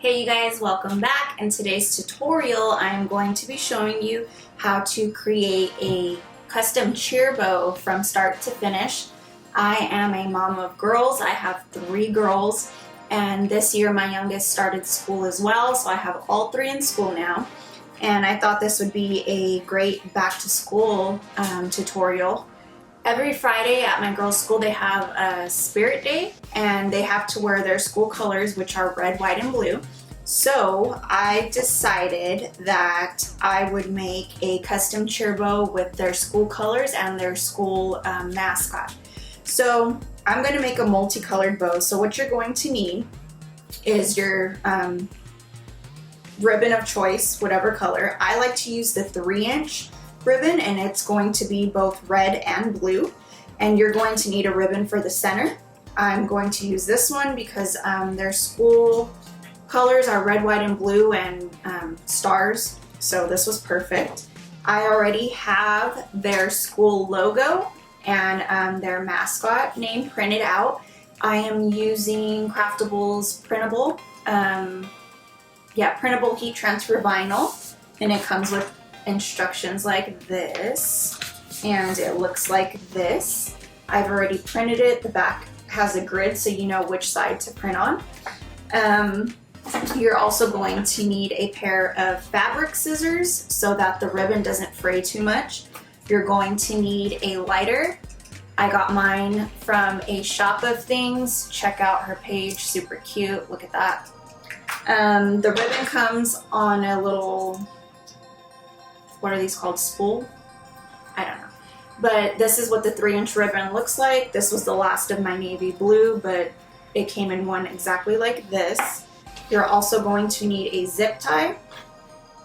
Hey you guys, welcome back. In today's tutorial, I'm going to be showing you how to create a custom cheer bow from start to finish. I am a mom of girls. I have 3 girls, and this year my youngest started school as well, so I have all 3 in school now. And I thought this would be a great back to school tutorial. Every Friday at my girls' school they have a spirit day and they have to wear their school colors, which are red, white, and blue. So I decided that I would make a custom cheer bow with their school colors and their school mascot. So I'm going to make a multicolored bow. So what you're going to need is your ribbon of choice, whatever color. I like to use the 3-inch ribbon, and it's going to be both red and blue, and you're going to need a ribbon for the center. I'm going to use this one because their school colors are red, white, and blue, and stars, so this was perfect. I already have their school logo and their mascot name printed out. I am using Craftables printable, printable heat transfer vinyl, and it comes with instructions like this, and it looks like this. I've already printed it. The back has a grid so you know which side to print on. You're also going to need a pair of fabric scissors so that the ribbon doesn't fray too much. You're going to need a lighter. I got mine from a Shop of Things. Check out her page, super cute, look at that. The ribbon comes on a little, what are these called, spool? I don't know. But this is what the 3-inch ribbon looks like. This was the last of my navy blue, but it came in one exactly like this. You're also going to need a zip tie,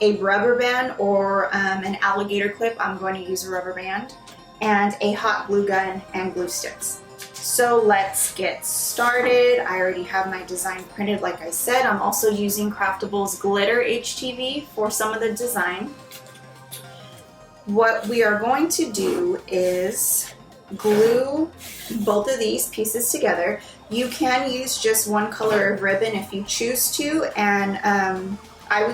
a rubber band, or an alligator clip. I'm going to use a rubber band, and a hot glue gun and glue sticks. So let's get started. I already have my design printed, like I said. I'm also using Craftables glitter HTV for some of the design. What we are going to do is glue both of these pieces together. You can use just one color of ribbon if you choose to, and I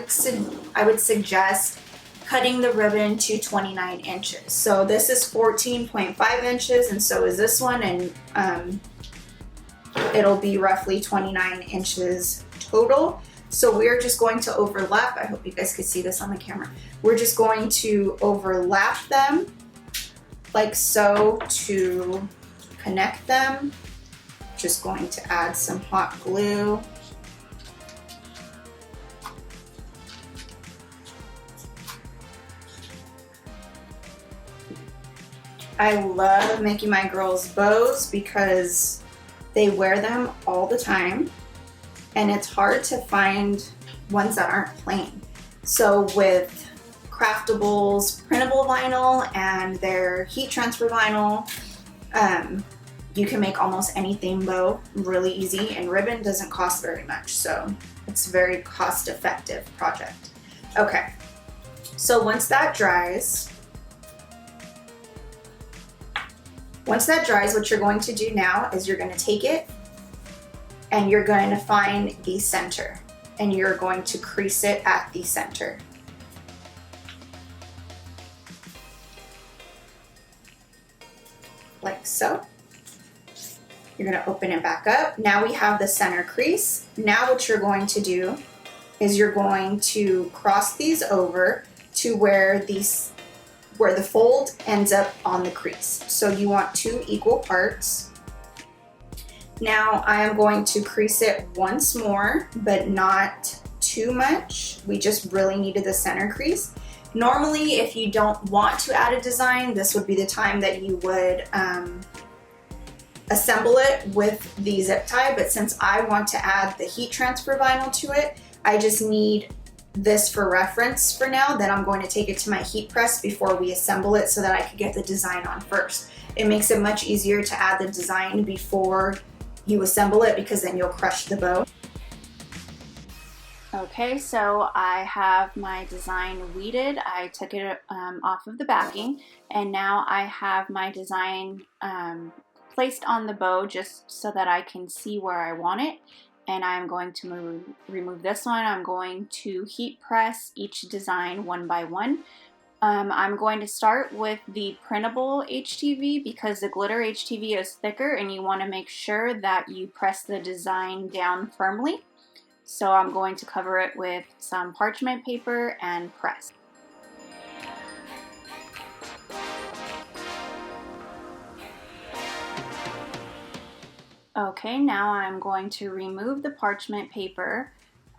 would suggest cutting the ribbon to 29 inches. So this is 14.5 inches, and so is this one, and it'll be roughly 29 inches total. So we're just going to overlap. I hope you guys could see this on the camera. We're just going to overlap them like so to connect them. Just going to add some hot glue. I love making my girls bows because they wear them all the time, and it's hard to find ones that aren't plain. So with Craftables printable vinyl and their heat transfer vinyl, you can make almost anything bow really easy, and ribbon doesn't cost very much, so it's a very cost-effective project. Okay, so once that dries, what you're going to do now is you're going to take it and you're going to find the center, and you're going to crease it at the center. Like so. You're going to open it back up. Now we have the center crease. Now what you're going to do is you're going to cross these over to where the fold ends up on the crease. So you want 2 equal parts. Now I am going to crease it once more, but not too much. We just really needed the center crease. Normally, if you don't want to add a design, this would be the time that you would assemble it with the zip tie, but since I want to add the heat transfer vinyl to it, I just need this for reference for now. Then I'm going to take it to my heat press before we assemble it so that I could get the design on first. It makes it much easier to add the design before you assemble it, because then you'll crush the bow. Okay, so I have my design weeded. I took it off of the backing, and now I have my design placed on the bow just so that I can see where I want it. and I'm going to remove this one. I'm going to heat press each design one by one. I'm going to start with the printable HTV because the glitter HTV is thicker and you want to make sure that you press the design down firmly. So I'm going to cover it with some parchment paper and press. Okay, now I'm going to remove the parchment paper.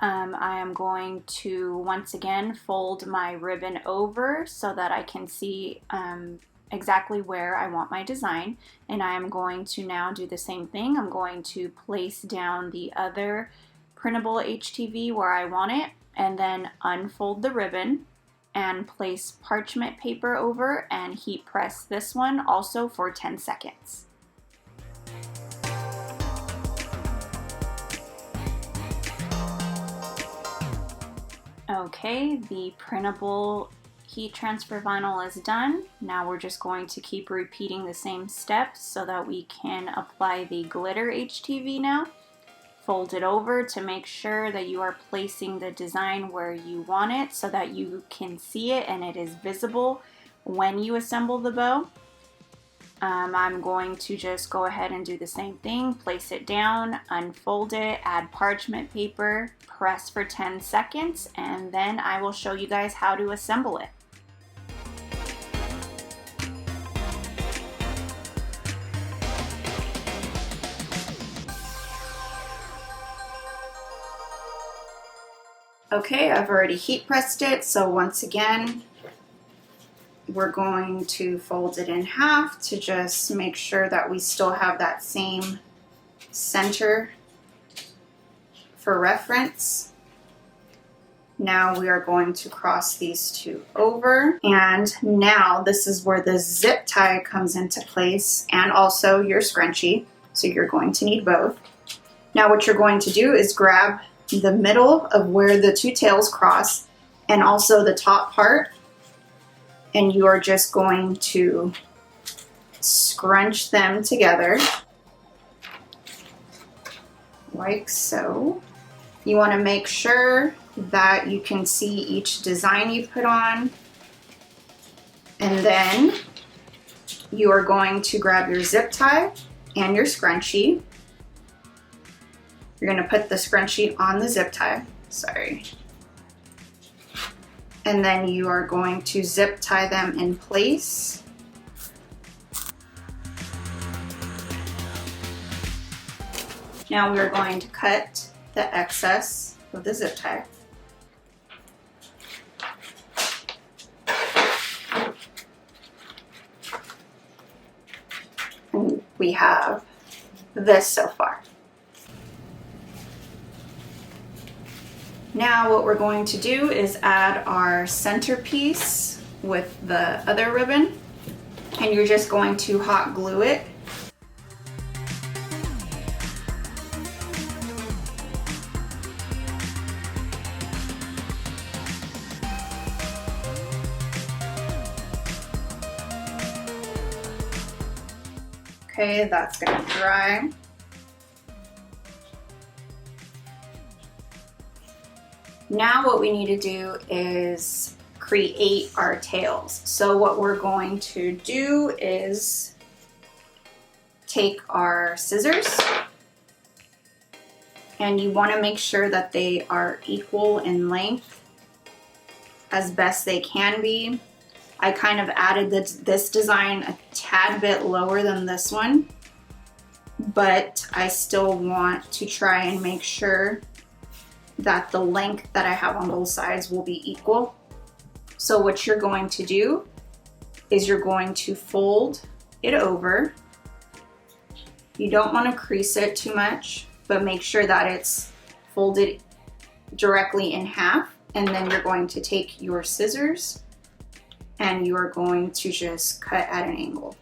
I am going to once again fold my ribbon over so that I can see exactly where I want my design, and I am going to now do the same thing. I'm going to place down the other printable HTV where I want it, and then unfold the ribbon and place parchment paper over and heat press this one also for 10 seconds. Okay, the printable heat transfer vinyl is done. Now we're just going to keep repeating the same steps so that we can apply the glitter HTV now. Fold it over to make sure that you are placing the design where you want it so that you can see it and it is visible when you assemble the bow. I'm going to just go ahead and do the same thing. Place it down, unfold it, add parchment paper, press for 10 seconds, and then I will show you guys how to assemble it. Okay, I've already heat pressed it, so once again, we're going to fold it in half to just make sure that we still have that same center for reference. Now we are going to cross these two over, and now this is where the zip tie comes into place and also your scrunchie, so you're going to need both. Now what you're going to do is grab the middle of where the two tails cross and also the top part, and you are just going to scrunch them together like so. You want to make sure that you can see each design you put on, and then you are going to grab your zip tie and your scrunchie. You're going to put the scrunchie on the zip tie, and then you are going to zip tie them in place. Now we're going to cut the excess of the zip tie. And we have this so far. Now what we're going to do is add our centerpiece with the other ribbon, and you're just going to hot glue it. Okay, that's gonna dry. Now what we need to do is create our tails. So what we're going to do is take our scissors, and you want to make sure that they are equal in length as best they can be. I kind of added this design a tad bit lower than this one, but I still want to try and make sure that the length that I have on both sides will be equal. So what you're going to do is you're going to fold it over. You don't want to crease it too much, but make sure that it's folded directly in half, and then you're going to take your scissors and you are going to just cut at an angle.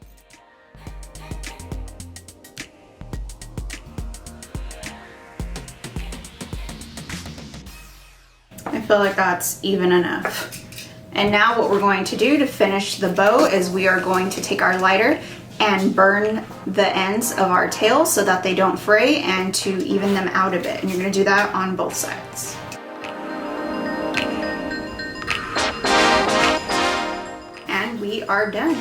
I feel like that's even enough. And now what we're going to do to finish the bow is we are going to take our lighter and burn the ends of our tails so that they don't fray, and to even them out a bit. And you're gonna do that on both sides. And we are done.